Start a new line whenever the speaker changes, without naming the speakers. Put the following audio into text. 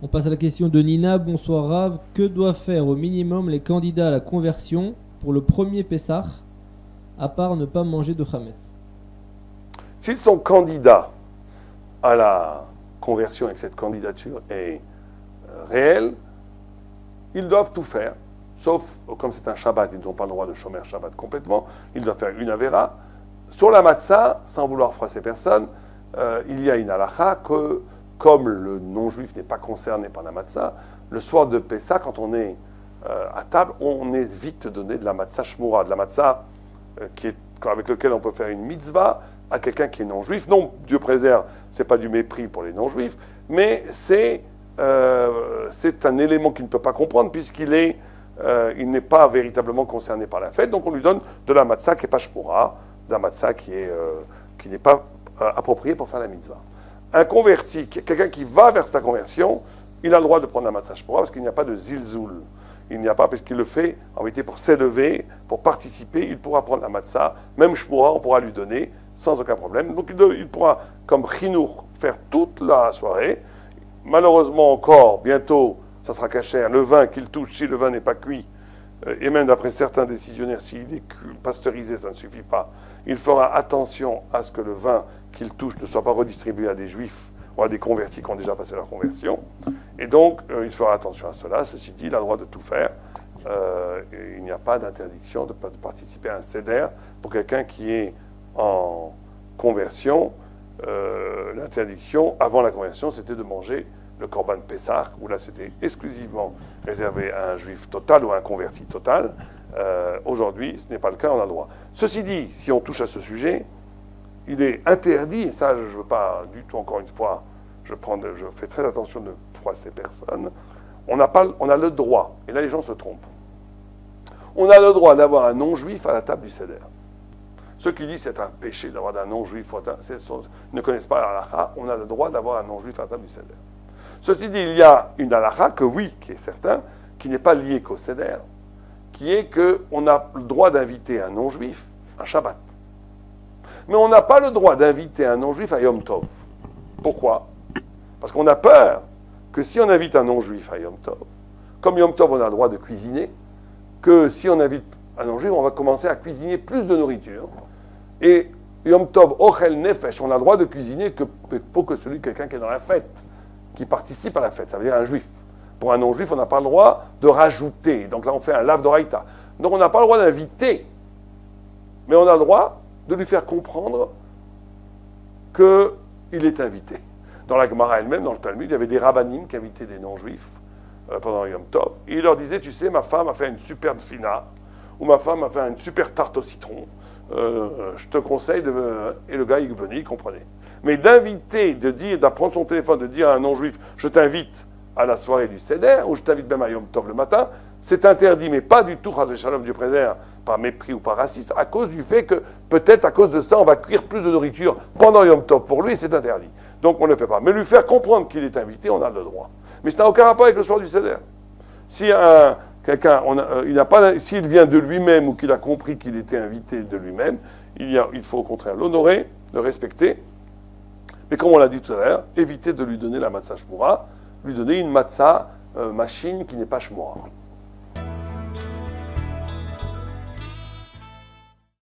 On passe à la question de Nina. Bonsoir Rav. Que doivent faire au minimum les candidats à la conversion pour le premier Pessah, à part ne pas manger de Hametz?
S'ils sont candidats à la conversion et que cette candidature est réelle, ils doivent tout faire, sauf, comme c'est un Shabbat, ils n'ont pas le droit de chômer Shabbat complètement, ils doivent faire une Avera. Sur la matzah, sans vouloir froisser personne, il y a une halakha que, comme le non-juif n'est pas concerné par la matzah, le soir de Pessah, quand on est à table, on évite de donner de la matzah shmura, de la matzah avec laquelle on peut faire une mitzvah à quelqu'un qui est non-juif. Non, Dieu préserve, ce n'est pas du mépris pour les non-juifs, mais c'est un élément qu'il ne peut pas comprendre puisqu'il il n'est pas véritablement concerné par la fête. Donc on lui donne de la matzah qui n'est pas shmura, de la matzah qui n'est pas appropriée pour faire la mitzvah. Un converti, quelqu'un qui va vers sa conversion, il a le droit de prendre la matzah shmura parce qu'il n'y a pas de zilzoul. Il n'y a pas, parce qu'il le fait en vérité pour s'élever, pour participer, il pourra prendre la matzah, même shmura, on pourra lui donner sans aucun problème. Donc il pourra, comme chinour, faire toute la soirée. Malheureusement encore, bientôt, ça sera cachère, le vin qu'il touche, si le vin n'est pas cuit, et même d'après certains décisionnaires, s'il est pasteurisé, ça ne suffit pas, il fera attention à ce que le vin qu'il touche ne soit pas redistribué à des juifs ou à des convertis qui ont déjà passé leur conversion. Et donc, il fera attention à cela. Ceci dit, il a le droit de tout faire. Et il n'y a pas d'interdiction de participer à un seder pour quelqu'un qui est en conversion. L'interdiction, avant la conversion, c'était de manger le Korban Pessah, où là, c'était exclusivement réservé à un juif total ou à un converti total. Aujourd'hui, ce n'est pas le cas, on a le droit. Ceci dit, si on touche à ce sujet, il est interdit, et ça, je ne veux pas du tout, encore une fois, je fais très attention de ne froisser personne, on a le droit, et là les gens se trompent, on a le droit d'avoir un non-juif à la table du Seder. Ceux qui disent que c'est un péché d'avoir un non-juif, ne connaissent pas la halakha, on a le droit d'avoir un non-juif à la table du Seder. Ceci dit, il y a une halakha que oui, qui est certain, qui n'est pas liée qu'au Seder, qui est qu'on a le droit d'inviter un non-juif à Shabbat. Mais on n'a pas le droit d'inviter un non-juif à Yom Tov. Pourquoi? Parce qu'on a peur que si on invite un non-juif à Yom Tov, comme Yom Tov on a le droit de cuisiner, que si on invite un non-juif, on va commencer à cuisiner plus de nourriture. Et Yom Tov, Ochel Nefesh, on a le droit de cuisiner pour que quelqu'un qui est dans la fête, qui participe à la fête, ça veut dire un juif. Pour un non-juif, on n'a pas le droit de rajouter. Donc là, on fait un lave d'oraïta. Donc on n'a pas le droit d'inviter, mais on a le droit de lui faire comprendre qu'il est invité. Dans la Gemara elle-même, dans le Talmud, il y avait des rabbinim qui invitaient des non-juifs pendant Yom Tov. Et il leur disait, tu sais, ma femme a fait une superbe fina, ou ma femme a fait une super tarte au citron, je te conseille de... Et le gars, il venait, il comprenait. Mais d'inviter, d'apprendre son téléphone, de dire à un non-juif, je t'invite à la soirée du Seder, ou je t'invite même à Yom Tov le matin, c'est interdit, mais pas du tout, Chas Shalom, Dieu préserve, par mépris ou par racisme, à cause du fait que, peut-être à cause de ça, on va cuire plus de nourriture pendant Yom Tov pour lui, et c'est interdit. Donc on ne le fait pas. Mais lui faire comprendre qu'il est invité, on a le droit. Mais ça n'a aucun rapport avec le soir du Seder. Si s'il vient de lui-même ou qu'il a compris qu'il était invité de lui-même, il faut au contraire l'honorer, le respecter. Mais comme on l'a dit tout à l'heure, éviter de lui donner la matzah shmura, lui donner une matzah machine qui n'est pas shmura.